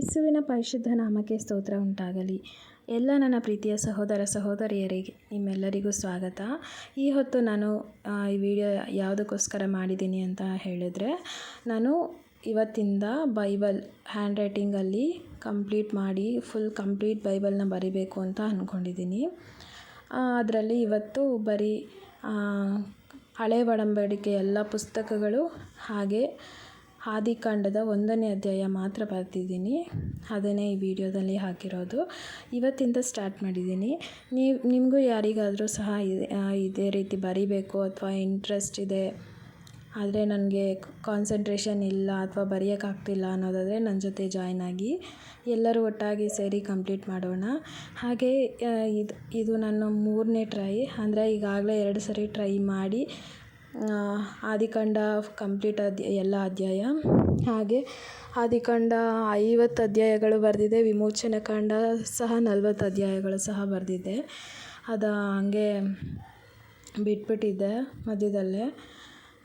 ಯೇಸುವಿನ ಪರಿಶುದ್ಧ ನಾಮಕ್ಕೆ ಸ್ತೋತ್ರ ಉಂಟಾಗಲಿ. ಎಲ್ಲ ನನ್ನ ಪ್ರೀತಿಯ ಸಹೋದರ ಸಹೋದರಿಯರಿಗೆ ನಿಮ್ಮೆಲ್ಲರಿಗೂ ಸ್ವಾಗತ. ಈ ಹೊತ್ತು ನಾನು ಈ ವಿಡಿಯೋ ಯಾವುದಕ್ಕೋಸ್ಕರ ಮಾಡಿದ್ದೀನಿ ಅಂತ ಹೇಳಿದರೆ, ನಾನು ಇವತ್ತಿಂದ ಬೈಬಲ್ ಹ್ಯಾಂಡ್ ರೈಟಿಂಗಲ್ಲಿ ಕಂಪ್ಲೀಟ್ ಮಾಡಿ ಕಂಪ್ಲೀಟ್ ಬೈಬಲ್ನ ಬರಿಬೇಕು ಅಂತ ಅಂದ್ಕೊಂಡಿದ್ದೀನಿ. ಅದರಲ್ಲಿ ಇವತ್ತು ಬರೀ ಹಳೆ ಒಡಂಬಡಿಕೆ ಎಲ್ಲ ಪುಸ್ತಕಗಳು ಹಾಗೆ ಆದಿಕಾಂಡದ 1ನೇ ಅಧ್ಯಾಯ ಮಾತ್ರ ಬರ್ತಿದ್ದೀನಿ. ಅದನ್ನೇ ಈ ವಿಡಿಯೋದಲ್ಲಿ ಹಾಕಿರೋದು. ಇವತ್ತಿಂದ ಸ್ಟಾರ್ಟ್ ಮಾಡಿದ್ದೀನಿ. ನಿಮಗೂ ಯಾರಿಗಾದರೂ ಸಹ ಇದೇ ರೀತಿ ಬರಿಬೇಕು ಅಥವಾ ಇಂಟ್ರೆಸ್ಟ್ ಇದೆ, ಆದರೆ ನನಗೆ ಕಾನ್ಸಂಟ್ರೇಷನ್ ಇಲ್ಲ ಅಥವಾ ಬರೆಯೋಕ್ಕಾಗ್ತಿಲ್ಲ ಅನ್ನೋದಾದರೆ ನನ್ನ ಜೊತೆ ಜಾಯ್ನ್ ಆಗಿ ಎಲ್ಲರೂ ಒಟ್ಟಾಗಿ ಸೇರಿ ಕಂಪ್ಲೀಟ್ ಮಾಡೋಣ. ಹಾಗೆ ಇದು ನನ್ನ 3ನೇ ಟ್ರೈ. ಅಂದರೆ ಈಗಾಗಲೇ 2 ಸರಿ ಟ್ರೈ ಮಾಡಿ ಆದಿಕಾಂಡ ಕಂಪ್ಲೀಟ್ ಎಲ್ಲ ಅಧ್ಯಾಯ, ಹಾಗೆ ಆದಿಕಾಂಡ 50 ಅಧ್ಯಾಯಗಳು ಬರೆದಿದೆ. ವಿಮೋಚನ ಕಾಂಡ ಸಹ 40 ಅಧ್ಯಾಯಗಳು ಸಹ ಬರೆದಿದ್ದೆ. ಅದು ಹಂಗೆ ಬಿಟ್ಬಿಟ್ಟಿದ್ದೆ ಮಧ್ಯದಲ್ಲೇ.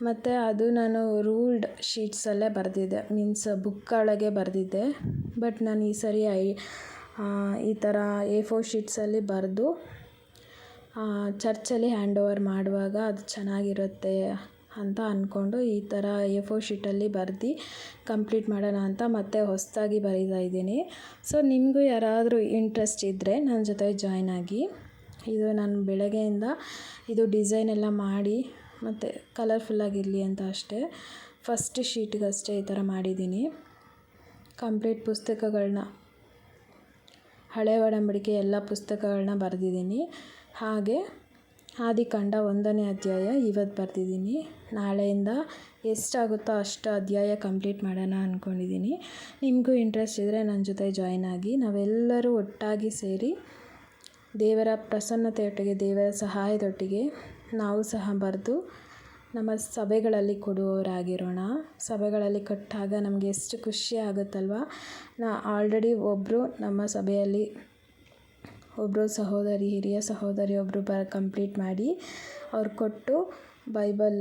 ಮತ್ತು ಅದು ನಾನು ರೂಲ್ಡ್ ಶೀಟ್ಸಲ್ಲೇ ಬರೆದಿದ್ದೆ, ಮೀನ್ಸ್ ಬುಕ್ ಒಳಗೆ ಬರೆದಿದ್ದೆ. ಬಟ್ ನಾನು ಈ ಸರಿ ಈ ಥರ A4 ಶೀಟ್ಸಲ್ಲಿ ಬರೆದು ಚರ್ಚಲ್ಲಿ ಹ್ಯಾಂಡ್ ಓವರ್ ಮಾಡುವಾಗ ಅದು ಚೆನ್ನಾಗಿರುತ್ತೆ ಅಂತ ಅಂದ್ಕೊಂಡು ಈ ಥರ A4 ಶೀಟಲ್ಲಿ ಬರೆದು ಕಂಪ್ಲೀಟ್ ಮಾಡೋಣ ಅಂತ ಮತ್ತೆ ಹೊಸದಾಗಿ ಬರೀತಾ ಇದ್ದೀನಿ. ಸೊ ನಿಮಗೂ ಯಾರಾದರೂ ಇಂಟ್ರೆಸ್ಟ್ ಇದ್ದರೆ ನನ್ನ ಜೊತೆ ಜಾಯ್ನ್ ಆಗಿ. ಇದು ನಾನು ಬೆಳಗ್ಗೆಯಿಂದ ಇದು ಡಿಸೈನ್ ಎಲ್ಲ ಮಾಡಿ ಮತ್ತು ಕಲರ್ಫುಲ್ಲಾಗಿರಲಿ ಅಂತ ಅಷ್ಟೇ ಫಸ್ಟ್ ಶೀಟ್ಗಷ್ಟೇ ಈ ಥರ ಮಾಡಿದ್ದೀನಿ. ಕಂಪ್ಲೀಟ್ ಪುಸ್ತಕಗಳನ್ನ, ಹಳೆ ಒಡಂಬಡಿಕೆ ಎಲ್ಲ ಪುಸ್ತಕಗಳನ್ನ ಬರೆದಿದ್ದೀನಿ. ಹಾಗೆ ಆದಿಕಾಂಡ 1ನೇ ಅಧ್ಯಾಯ ಇವತ್ತು ಬರೆದಿದ್ದೀನಿ. ನಾಳೆಯಿಂದ ಎಷ್ಟಾಗುತ್ತೋ ಅಷ್ಟು ಅಧ್ಯಾಯ ಕಂಪ್ಲೀಟ್ ಮಾಡೋಣ ಅಂದ್ಕೊಂಡಿದ್ದೀನಿ. ನಿಮಗೂ ಇಂಟ್ರೆಸ್ಟ್ ಇದ್ದರೆ ನನ್ನ ಜೊತೆ ಜಾಯ್ನ್ ಆಗಿ ನಾವೆಲ್ಲರೂ ಒಟ್ಟಾಗಿ ಸೇರಿ ದೇವರ ಪ್ರಸನ್ನತೆಯೊಟ್ಟಿಗೆ, ದೇವರ ಸಹಾಯದೊಟ್ಟಿಗೆ ನಾವು ಸಹ ಬರೆದು ನಮ್ಮ ಸಭೆಗಳಲ್ಲಿ ಕೊಡುವವರಾಗಿರೋಣ. ಸಭೆಗಳಲ್ಲಿ ಕೊಟ್ಟಾಗ ನಮಗೆ ಎಷ್ಟು ಖುಷಿ ಆಗುತ್ತಲ್ವ. ಆಲ್ರೆಡಿ ಒಬ್ಬರು ನಮ್ಮ ಸಭೆಯಲ್ಲಿ ಒಬ್ಬರು ಸಹೋದರಿ, ಹಿರಿಯ ಸಹೋದರಿ ಒಬ್ಬರು ಕಂಪ್ಲೀಟ್ ಮಾಡಿ ಅವ್ರು ಕೊಟ್ಟು ಬೈಬಲ್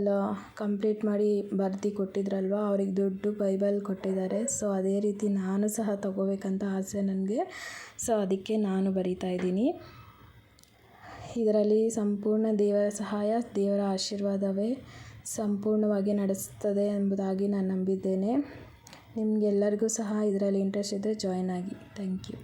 ಕಂಪ್ಲೀಟ್ ಮಾಡಿ ಬರೆದು ಕೊಟ್ಟಿದ್ರಲ್ವ, ಅವ್ರಿಗೆ ದುಡ್ಡು ಬೈಬಲ್ ಕೊಟ್ಟಿದ್ದಾರೆ. ಸೊ ಅದೇ ರೀತಿ ನಾನು ಸಹ ತಗೋಬೇಕಂತ ಆಸೆ ನನಗೆ. ಸೊ ಅದಕ್ಕೆ ನಾನು ಬರಿತಾ ಇದ್ದೀನಿ. ಇದರಲ್ಲಿ ಸಂಪೂರ್ಣ ದೇವರ ಸಹಾಯ, ದೇವರ ಆಶೀರ್ವಾದವೇ ಸಂಪೂರ್ಣವಾಗಿ ನಡೆಸ್ತದೆ ಎಂಬುದಾಗಿ ನಾನು ನಂಬಿದ್ದೇನೆ. ನಿಮಗೆಲ್ಲರಿಗೂ ಸಹ ಇದರಲ್ಲಿ ಇಂಟ್ರೆಸ್ಟ್ ಇದ್ದರೆ ಜಾಯ್ನ್ ಆಗಿ. Thank you.